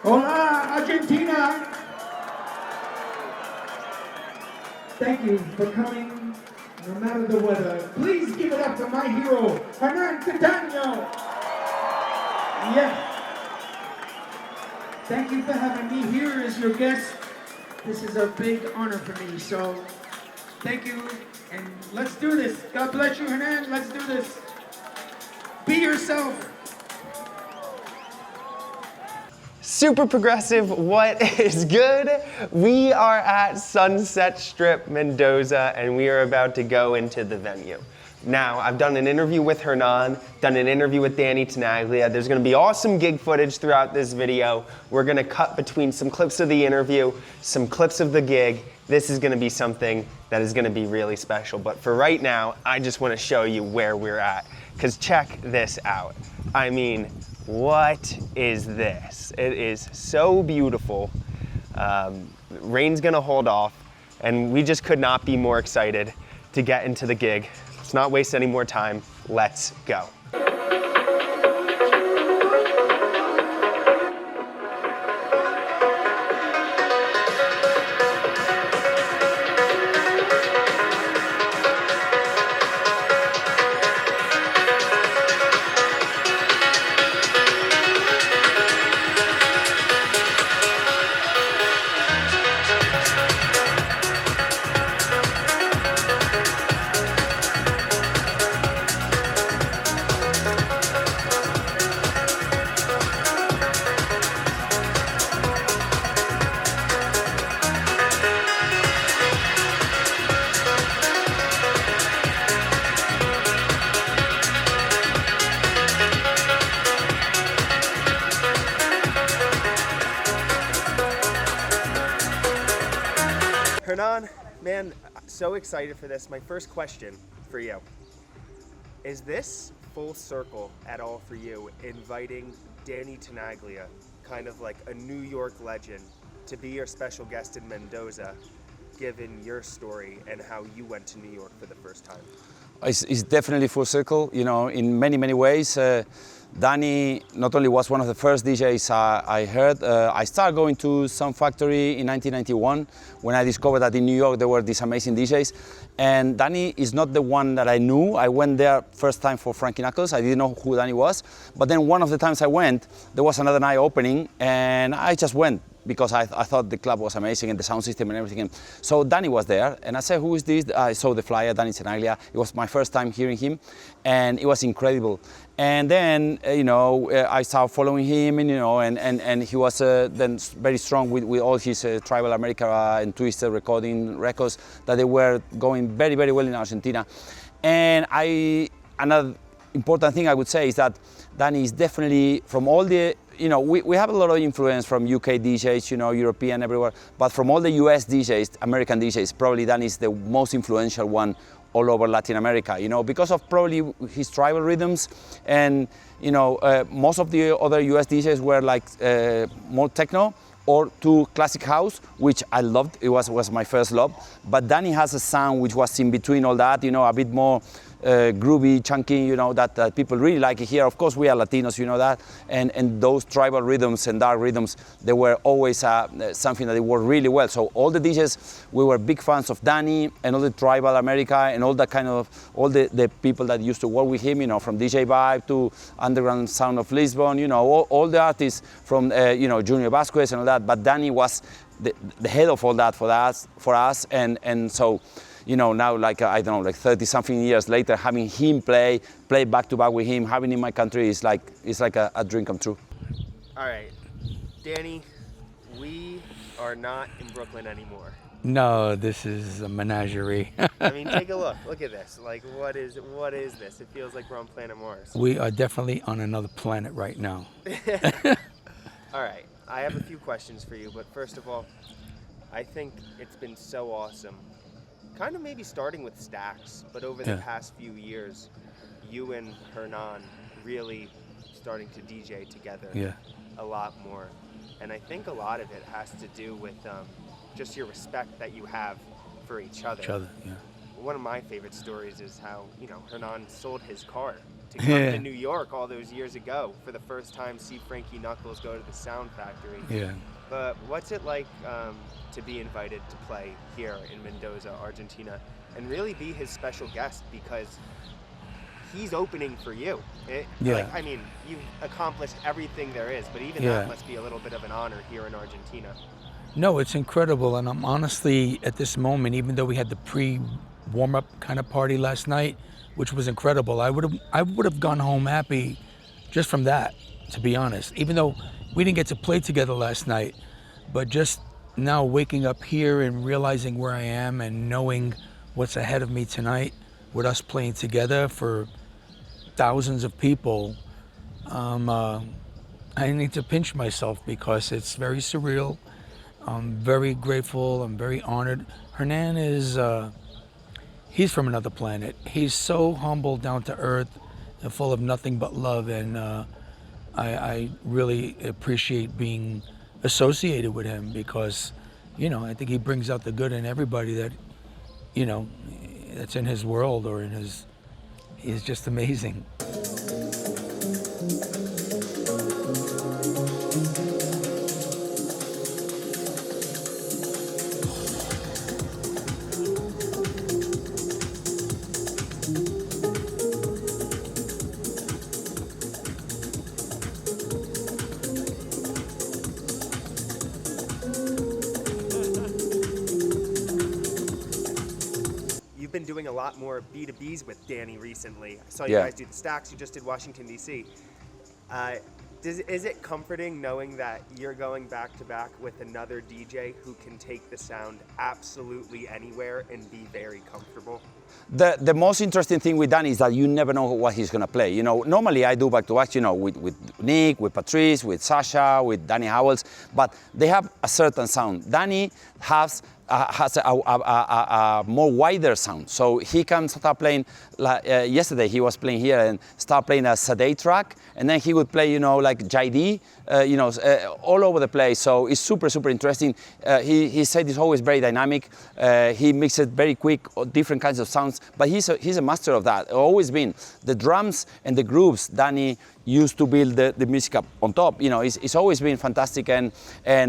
Hola, Argentina! Thank you for coming, no matter the weather. Please give it up for my hero, Hernan Cattaneo! Yes. Thank you for having me here as your guest. This is a big honor for me, so thank you, and let's do this. God bless you, Hernan, let's do this. Be yourself. Super progressive, what is good? We are at Sunsetstrip Mendoza and we are about to go into the venue. Now, I've done an interview with Hernan, done an interview with Danny Tenaglia. There's gonna be awesome gig footage throughout this video. We're gonna cut between some clips of the interview, some clips of the gig. This is gonna be something that is gonna be really special. But for right now, I just wanna show you where we're at, because check this out. I mean, what is this? It is so beautiful. Rain's gonna hold off, and we just could not be more excited to get into the gig. Let's not waste any more time. Let's go. Hernan, man, so excited for this. My first question for you, is this full circle at all for you, inviting Danny Tenaglia, kind of like a New York legend, to be your special guest in Mendoza, given your story and how you went to New York for the first time? It's definitely full circle, you know, in many, many ways. Danny not only was one of the first DJs I heard, I started going to Sound Factory in 1991 when I discovered that in New York there were these amazing DJs. And Danny is not the one that I knew. I went there first time for Frankie Knuckles. I didn't know who Danny was. But then one of the times I went, there was another night opening and I just went because I thought the club was amazing and the sound system and everything. So Danny was there and I said, who is this? I saw the flyer, Danny Tenaglia. It was my first time hearing him and it was incredible. And then, I started following him and he was then very strong with all his Tribal America and Twisted recording records that they were going very, very well in Argentina. And another important thing I would say is that Danny is definitely from all the, we have a lot of influence from UK DJs, European, everywhere, but from all the US DJs, American DJs, probably Danny is the most influential one all over Latin America, because of probably his tribal rhythms and, most of the other US DJs were like more techno or to classic house, which I loved. It was my first love. But Danny has a sound which was in between all that, a bit more groovy, chunky, that people really like it here. Of course, we are Latinos, that, and those tribal rhythms and dark rhythms, they were always something that they worked really well. So all the DJs, we were big fans of Danny and all the Tribal America and all that kind of, all the people that used to work with him, from DJ Vibe to Underground Sound of Lisbon, all the artists from, Junior Vasquez and all that, but Danny was the head of all that for us, and so, now like, I don't know, like 30 something years later, having him play back to back with him, having in my country is like a dream come true. All right, Danny, we are not in Brooklyn anymore. No, this is a menagerie. I mean, take a look. Look at this. Like, what is this? It feels like we're on planet Mars. We are definitely on another planet right now. All right, I have a few questions for you, but first of all, I think it's been so awesome. Kind of maybe starting with Stax, but over the past few years, you and Hernan really starting to DJ together a lot more. And I think a lot of it has to do with just your respect that you have for each other. Yeah. One of my favorite stories is how, Hernan sold his car to come to New York all those years ago for the first time, see Frankie Knuckles go to the Sound Factory. Yeah. But what's it like to be invited to play here in Mendoza, Argentina, and really be his special guest because he's opening for you? Like, I mean, you've accomplished everything there is, but even that must be a little bit of an honor here in Argentina. No, it's incredible, and I'm honestly, at this moment, even though we had the pre-warm-up kind of party last night, which was incredible, I would have gone home happy just from that, to be honest. Even though we didn't get to play together last night, but just now waking up here and realizing where I am and knowing what's ahead of me tonight with us playing together for thousands of people, I need to pinch myself because it's very surreal. I'm very grateful, I'm very honored. Hernan is, he's from another planet. He's so humble, down to earth, and full of nothing but love, and I really appreciate being associated with him because, you know, I think he brings out the good in everybody that, you know, that's in his world or in his, he's just amazing. You've been doing a lot more B2Bs with Danny recently. I saw you guys do the Stacks. You just did Washington, D.C. Is it comforting knowing that you're going back to back with another DJ who can take the sound absolutely anywhere and be very comfortable? The most interesting thing with Danny is that you never know what he's gonna play. You know, normally I do back-to-backs, you know, with Nick, with Patrice, with Sasha, with Danny Howells, but they have a certain sound. Danny has a more wider sound, so he can start playing. Yesterday he was playing here and start playing a Sade track, and then he would play, you know, like JD, you know, all over the place. So it's super interesting. He said it's always very dynamic. He mixes very quick, different kinds of sounds, but he's a master of that. Always been. The drums and the grooves, Danny used to build the music up on top. You know, it's always been fantastic, and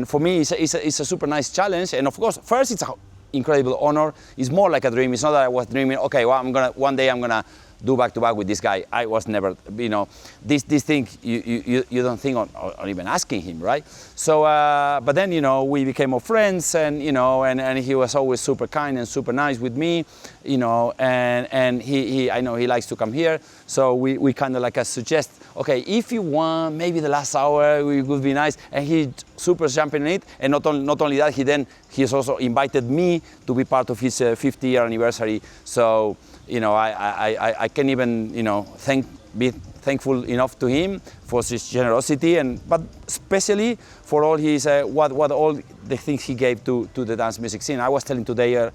for me, it's a super nice challenge. And of course, first it's an incredible honor. It's more like a dream. It's not that I was dreaming, okay, well, one day I'm gonna do back-to-back with this guy. I was never, you know, this thing you don't think on even asking him, right? So, but then, you know, we became more friends, and, you know, and he was always super kind and super nice with me, you know, and he I know he likes to come here, so we kind of like suggest, okay, if you want, maybe the last hour it would be nice, and he super jumping in it, and not only that, he's also invited me to be part of his 50-year anniversary, so, you know, I can't even, you know, be thankful enough to him for his generosity, but especially for all his what all the things he gave to the dance music scene. I was telling today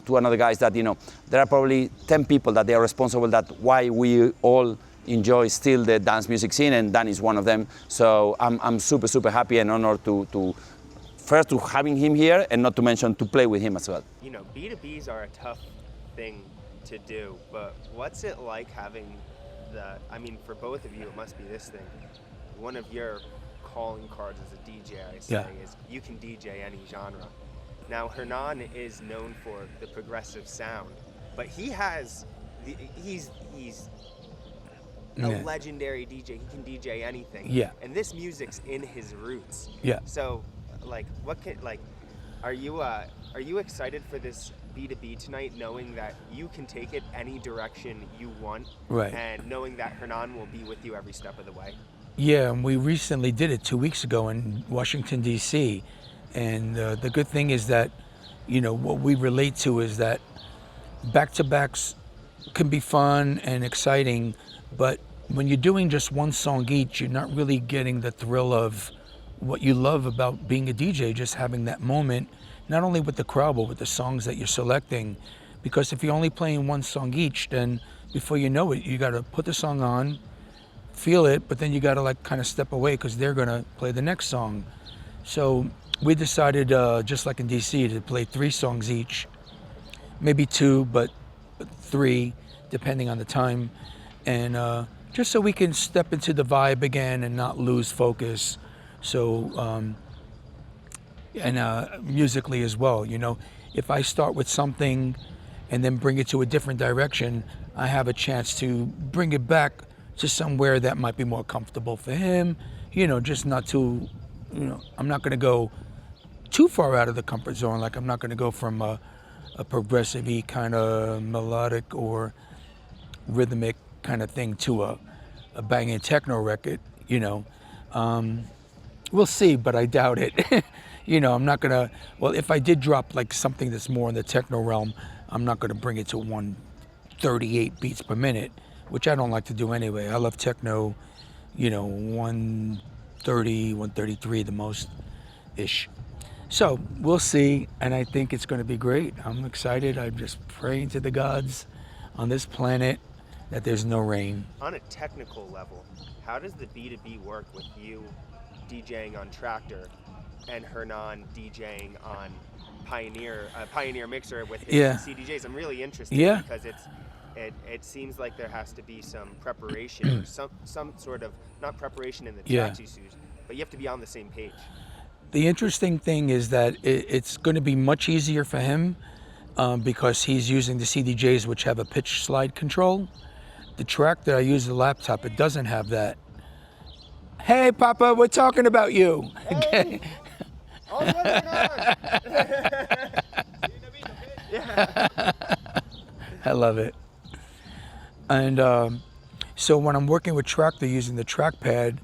to another guys that, you know, there are probably 10 people that they are responsible that why we all enjoy still the dance music scene, and Dan is one of them. So I'm super happy and honored to first to having him here, and not to mention to play with him as well. You know, B2Bs are a tough thing to do, but what's it like having I mean, for both of you, it must be this thing. One of your calling cards as a DJ, I say, is you can DJ any genre. Now, Hernan is known for the progressive sound, but he's a legendary DJ. He can DJ anything. Yeah. And this music's in his roots. Yeah. So, like, are you excited for this B2B tonight, knowing that you can take it any direction you want, right, and knowing that Hernan will be with you every step of the way? Yeah, and we recently did it 2 weeks ago in Washington, D.C. And the good thing is that, you know, what we relate to is that back-to-backs can be fun and exciting, but when you're doing just one song each, you're not really getting the thrill of what you love about being a DJ, just having that moment, not only with the crowd, but with the songs that you're selecting. Because if you're only playing one song each, then before you know it, you gotta put the song on, feel it, but then you gotta like kind of step away because they're gonna play the next song. So we decided, just like in DC, to play 3 songs each, maybe 2, but 3, depending on the time, and just so we can step into the vibe again and not lose focus. So, musically as well, you know, if I start with something and then bring it to a different direction, I have a chance to bring it back to somewhere that might be more comfortable for him, you know, just not too, you know, I'm not gonna go too far out of the comfort zone. Like I'm not gonna go from a progressive-y kind of melodic or rhythmic kind of thing to a banging techno record, you know. We'll see, but I doubt it. You know, I'm not gonna, well, if I did drop like something that's more in the techno realm, I'm not gonna bring it to 138 beats per minute, which I don't like to do anyway. I love techno, you know, 130, 133 the most-ish. So we'll see, and I think it's gonna be great. I'm excited. I'm just praying to the gods on this planet that there's no rain. On a technical level, how does the B2B work with you DJing on Tractor and Hernan DJing on Pioneer Mixer with his CDJs? I'm really interested because it seems like there has to be some preparation or some sort of, not preparation in the tracks you use, but you have to be on the same page. The interesting thing is that it's going to be much easier for him because he's using the CDJs, which have a pitch slide control. The track that I use, the laptop, it doesn't have that. Hey, Papa, we're talking about you. Hey, what's going on? I love it. And so when I'm working with Tractor using the trackpad,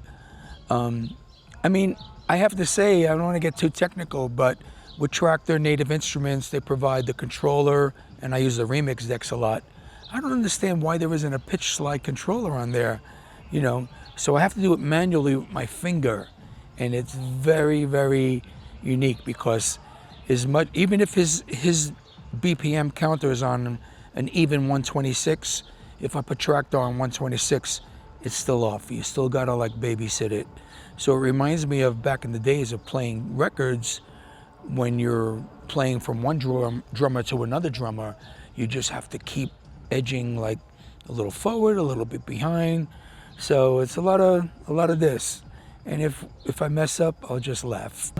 I mean, I have to say, I don't want to get too technical, but with Tractor Native Instruments, they provide the controller, and I use the remix decks a lot. I don't understand why there isn't a pitch slide controller on there, you know. So I have to do it manually with my finger, and it's very, very unique because even if his BPM counter is on an even 126, if I put Tractor on 126, it's still off. You still gotta like babysit it. So it reminds me of back in the days of playing records when you're playing from one drummer to another drummer. You just have to keep edging like a little forward, a little bit behind. So it's a lot of this. And if I mess up, I'll just laugh.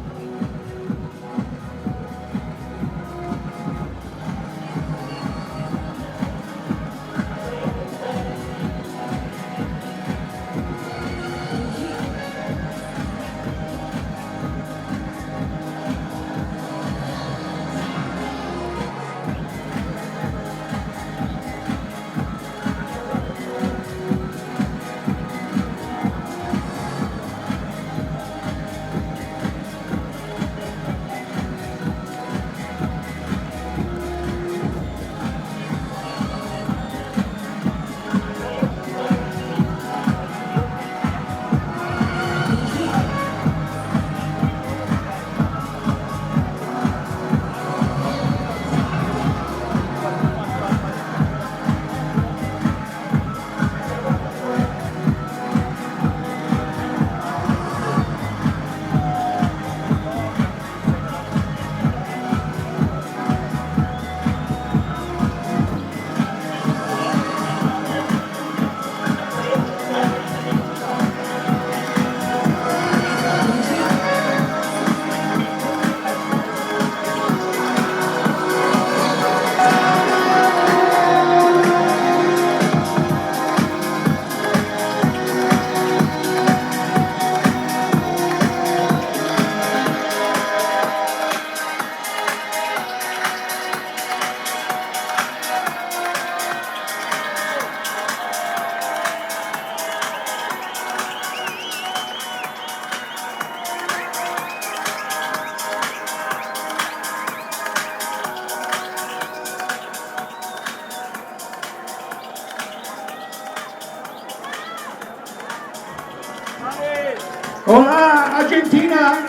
Hola, Argentina!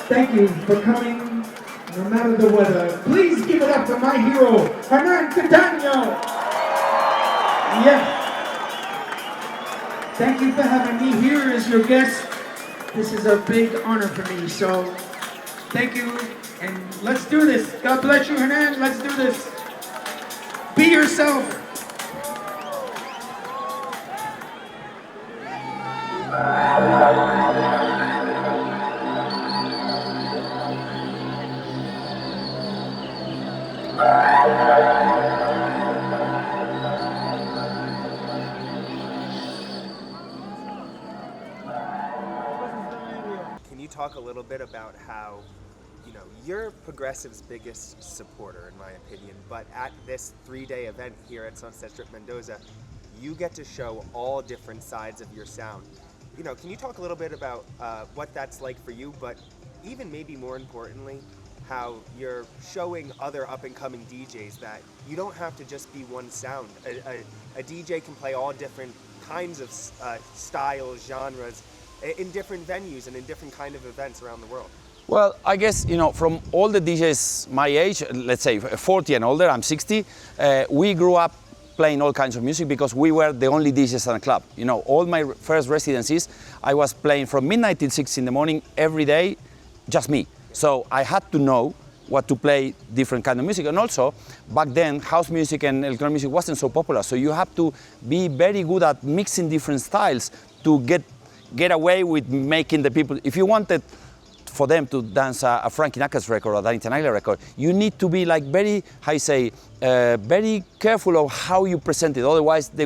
Thank you for coming, no matter the weather. Please give it up for my hero, Hernan Cattaneo! Yes! Thank you for having me here as your guest. This is a big honor for me, so thank you, and let's do this. God bless you, Hernan. Let's do this. Be yourself. Can you talk a little bit about how, you're Progressive's biggest supporter, in my opinion, but at this 3-day event here at Sunsetstrip Mendoza, you get to show all different sides of your sound. Can you talk a little bit about what that's like for you, but even maybe more importantly, how you're showing other up-and-coming DJs that you don't have to just be one sound. A DJ can play all different kinds of styles, genres, in different venues and in different kind of events around the world. Well, I guess, from all the DJs my age, let's say 40 and older, I'm 60, we grew up playing all kinds of music because we were the only DJs in the club. All my first residencies, I was playing from midnight till 6 in the morning every day, just me. So I had to know what to play different kind of music. And also, back then, house music and electronic music wasn't so popular. So you have to be very good at mixing different styles to get away with making the people, if you wanted for them to dance a Frankie Knuckles record or a Danny Tenaglia record, you need to be like very, very careful of how you present it. Otherwise, at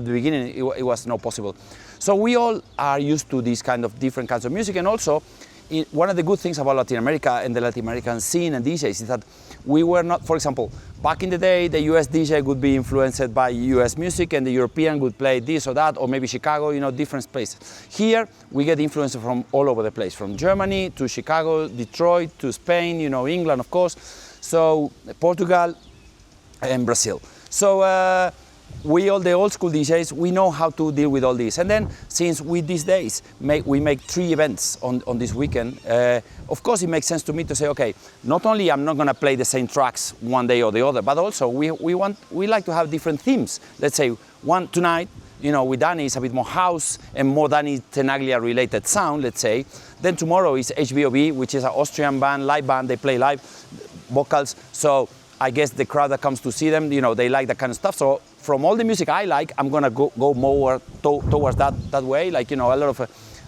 the beginning, it was not possible. So we all are used to these kind of different kinds of music. And also, one of the good things about Latin America and the Latin American scene and DJs is that we were not, for example, back in the day, the US DJ would be influenced by US music and the European would play this or that, or maybe Chicago, different places. Here, we get influence from all over the place, from Germany to Chicago, Detroit to Spain, England, of course, so Portugal and Brazil. So we, all the old school DJs, we know how to deal with all this. And then, since we these days, we make 3 events on this weekend, of course it makes sense to me to say, okay, not only I'm not going to play the same tracks one day or the other, but also we like to have different themes. Let's say one tonight, with Danny is a bit more house and more Danny Tenaglia related sound, let's say. Then tomorrow is HBOB, which is an Austrian band, live band, they play live vocals. So I guess the crowd that comes to see them, they like that kind of stuff. So from all the music I like, I'm gonna go more towards that way, like, a lot of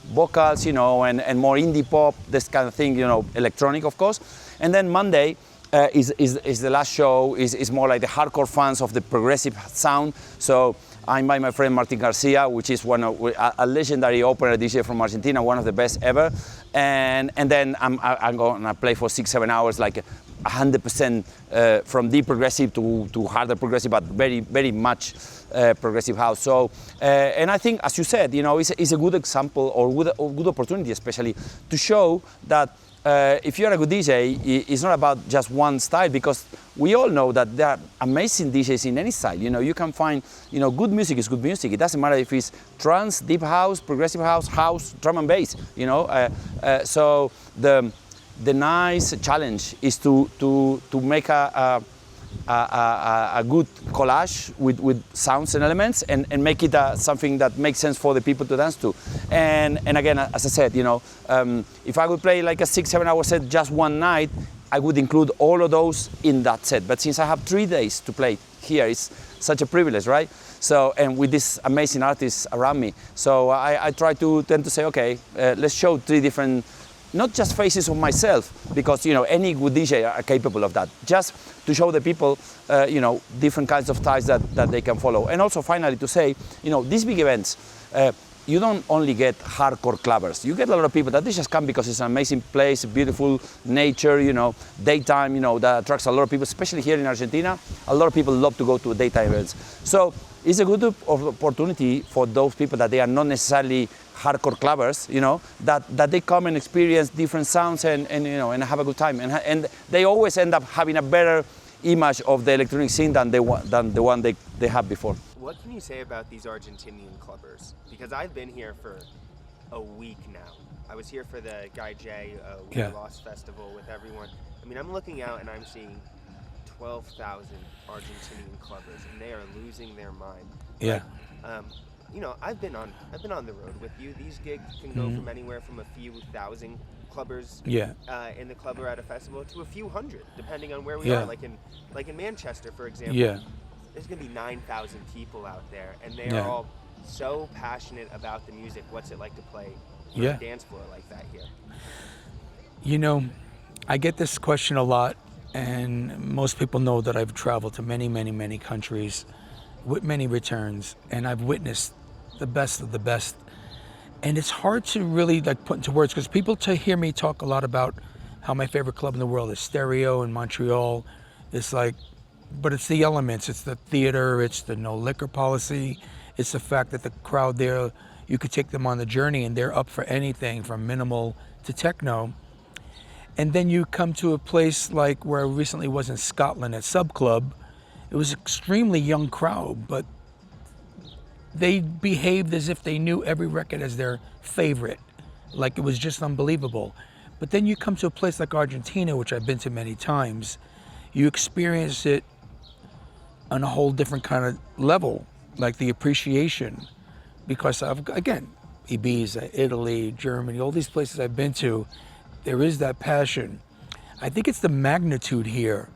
vocals, and more indie pop, this kind of thing, electronic, of course. And then Monday is the last show, is more like the hardcore fans of the progressive sound. So I invite my friend Martin Garcia, which is a legendary opener DJ from Argentina, one of the best ever. And then I'm gonna play for 6-7 hours, like 100% from deep progressive to harder progressive, but very, very much progressive house. So, and I think, as you said, it's a good example or good opportunity, especially to show that if you're a good DJ, it's not about just one style, because we all know that there are amazing DJs in any style. You can find, good music is good music. It doesn't matter if it's trance, deep house, progressive house, drum and bass. So the nice challenge is to make a good collage with sounds and elements and make it something that makes sense for the people to dance to. And again, as I said, if I would play like a 6-7 hour set just one night, I would include all of those in that set. But since I have 3 days to play here, it's such a privilege, right? So, and with these amazing artists around me, so I try to tend to say, okay, let's show 3 different, not just faces of myself, because any good DJ are capable of that. Just to show the people, different kinds of styles that they can follow. And also, finally, to say, these big events, you don't only get hardcore clubbers. You get a lot of people that they just come because it's an amazing place, beautiful nature, daytime, that attracts a lot of people, especially here in Argentina. A lot of people love to go to daytime events. So it's a good opportunity for those people that they are not necessarily hardcore clubbers, that they come and experience different sounds and have a good time. And they always end up having a better image of the electronic scene than the one they had before. What can you say about these Argentinian clubbers? Because I've been here for a week now. I was here for the Guy J Lost Festival with everyone. I mean, I'm looking out and I'm seeing 12,000 Argentinian clubbers, and they are losing their mind. Yeah. I've been on the road with you. These gigs can go from anywhere from a few thousand clubbers in the club or at a festival to a few hundred, depending on where we are. Like in Manchester, for example. Yeah. There's gonna be 9,000 people out there, and they are all so passionate about the music. What's it like to play on Yeah. a dance floor like that here? You know, I get this question a lot, and most people know that I've traveled to many, many, many countries with many returns, and I've witnessed the best of the best. And it's hard to really like put into words, because people to hear me talk a lot about how my favorite club in the world is Stereo in Montreal. It's like, but it's the elements, it's the theater, it's the no liquor policy, it's the fact that the crowd there, you could take them on the journey and they're up for anything from minimal to techno. And then you come to a place like where I recently was in Scotland at Sub Club. It was an extremely young crowd, but they behaved as if they knew every record as their favorite. Like it was just unbelievable. But then you come to a place like Argentina, which I've been to many times, you experience it on a whole different kind of level, like the appreciation. Because of, again, Ibiza, Italy, Germany, all these places I've been to, there is that passion. I think it's the magnitude here,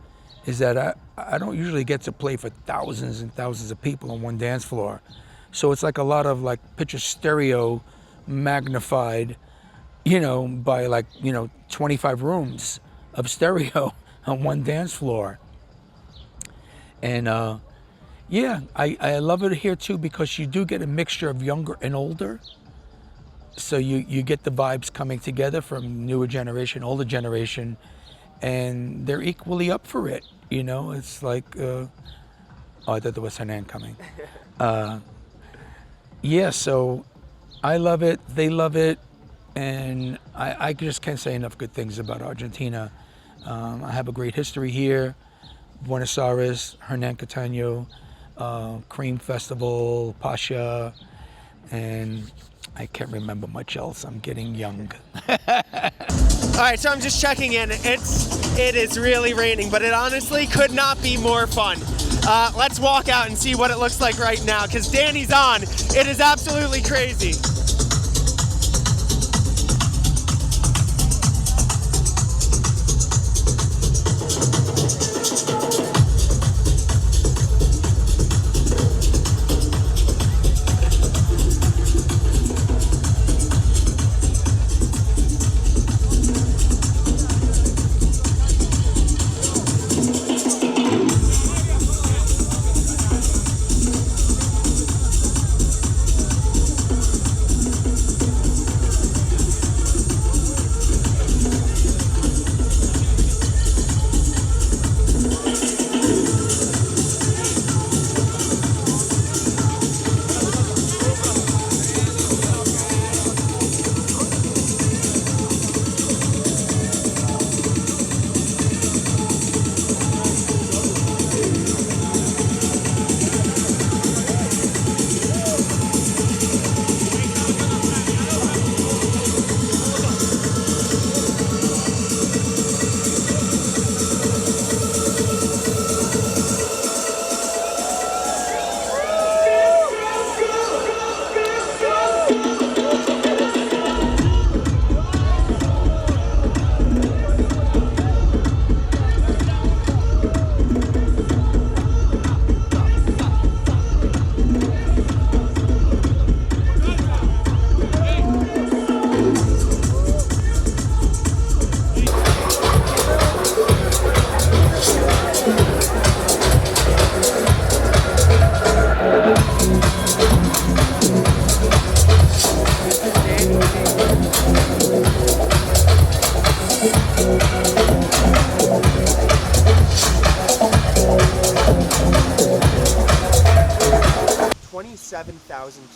is that I don't usually get to play for thousands and thousands of people on one dance floor. So it's like a lot of like picture stereo magnified, you know, by like, 25 rooms of stereo on one dance floor. And yeah, I love it here too, because you do get a mixture of younger and older. So you get the vibes coming together from newer generation, older generation, and they're equally up for it. It's like, oh, I thought there was Hernan coming. Yeah, so I love it, they love it, and I just can't say enough good things about Argentina. I have a great history here. Buenos Aires, Hernan Cattaneo, Cream Festival, Pasha, and I can't remember much else. I'm getting young. All right, so I'm just checking in. It is really raining, but it honestly could not be more fun. Let's walk out and see what it looks like right now, because Danny's on. It is absolutely crazy.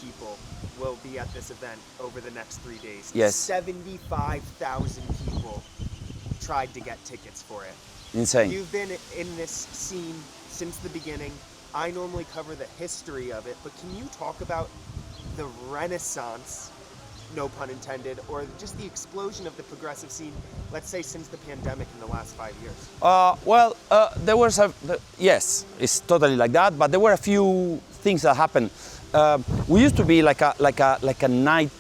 People will be at this event over the next 3 days. Yes. 75,000 people tried to get tickets for it. Insane. You've been in this scene since the beginning. I normally cover the history of it, but can you talk about the renaissance, no pun intended, or just the explosion of the progressive scene, let's say since the pandemic in the last 5 years? There was yes, it's totally like that, but there were a few things that happened. We used to be like a night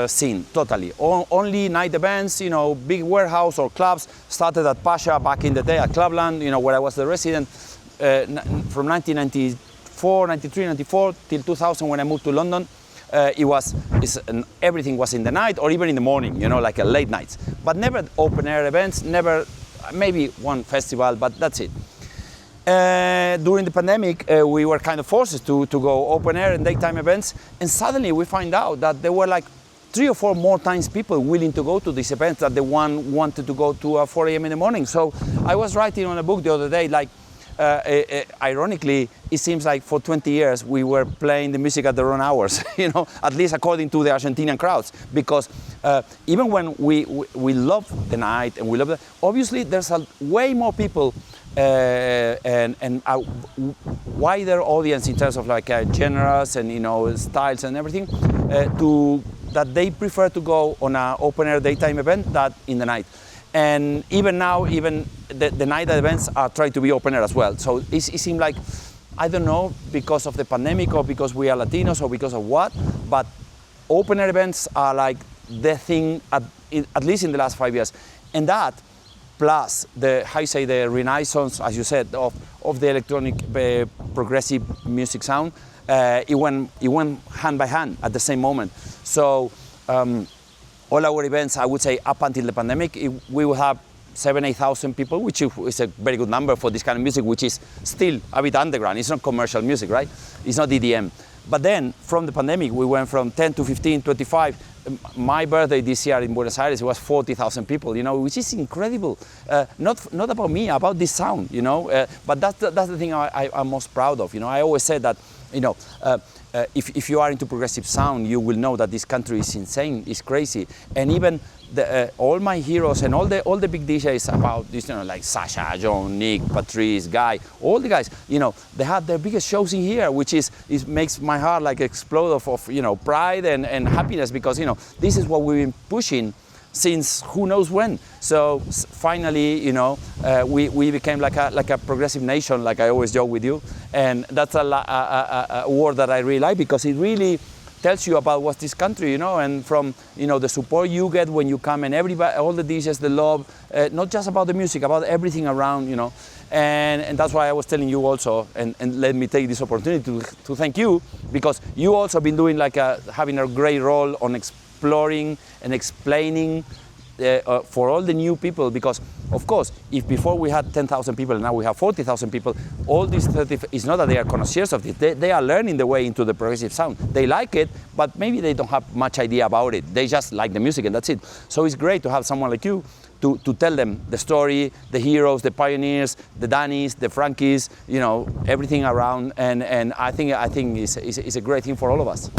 scene, totally. Only night events, big warehouse or clubs. Started at Pasha back in the day at Clubland, where I was the resident from 1994 94, 93, 94 till 2000 when I moved to London. Everything was in the night or even in the morning, like a late nights. But never open air events, never, maybe one festival, but that's it. During the pandemic, we were kind of forced to go open air and daytime events, and suddenly we find out that there were like 3 or 4 more times people willing to go to these events than the one wanted to go to 4 a.m. in the morning. So I was writing on a book the other day, like, ironically, it seems like for 20 years we were playing the music at the wrong hours, at least according to the Argentinian crowds. Because even when we love the night and we love obviously there's way more people and a wider audience in terms of like genres and styles and everything that they prefer to go on an open air daytime event than in the night. And even now, even the night events are trying to be open air as well. So it seems like, I don't know, because of the pandemic or because we are Latinos or because of what, but open air events are like the thing, at least in the last 5 years. And that, plus the renaissance, as you said, of the electronic progressive music sound, it went hand by hand at the same moment. So all our events, I would say, up until the pandemic, we will have 7,000-8,000 people, which is a very good number for this kind of music, which is still a bit underground. It's not commercial music, right? It's not EDM. But then, from the pandemic, we went from 10 to 15, 25. My birthday this year in Buenos Aires, it was 40,000 people, which is incredible. Not about me, about this sound, But that's the thing I'm most proud of. I always said that, if you are into progressive sound, you will know that this country is insane, it's crazy. And even all my heroes and all the big DJs about this, like Sasha, John, Nick, Patrice, Guy, all the guys, they have their biggest shows in here, which it makes my heart like explode of pride and happiness, because this is what we've been pushing since who knows when. So finally, we became like a progressive nation, like I always joke with you, and that's a word that I really like, because it really tells you about what's this country, and from the support you get when you come, and everybody, all the DJs, the love, not just about the music, about everything around, and that's why I was telling you also, and let me take this opportunity to thank you, because you also been doing having a great role on exploring and explaining for all the new people, because of course, if before we had 10,000 people and now we have 40,000 people, all these 30, it's not that they are connoisseurs of it, they are learning the way into the progressive sound. They like it, but maybe they don't have much idea about it. They just like the music and that's it. So it's great to have someone like you to tell them the story, the heroes, the pioneers, the Dannys, the Frankies, everything around, and I think it's a great thing for all of us.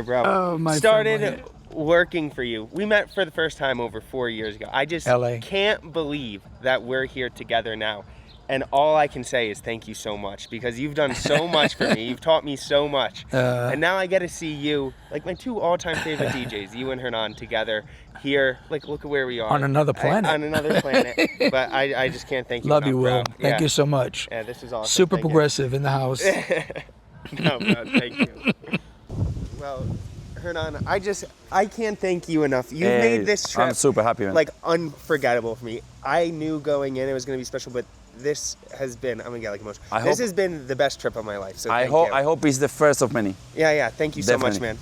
bro. Oh, my Started friend. working for you. We met for the first time over 4 years ago. I just LA. can't believe that we're here together now. And all I can say is thank you so much, because you've done so much for me. You've taught me so much. And now I get to see you, like my two all-time favorite DJs, you and Hernan together here. Like, look at where we are. On another planet. On another planet. But I just can't thank you Love enough, you, Will. bro. Thank you so much. Yeah, this is awesome. Super Thank you. progressive in the house. No, bro, thank you. Well, Hernan, I can't thank you enough. You've made this trip I'm super happy, man. like unforgettable for me. I knew going in it was going to be special, but this has been, I'm going to get like emotional. This has been the best trip of my life. So I thank you. hope it's the first of many. Yeah, thank you so much, Definitely. man.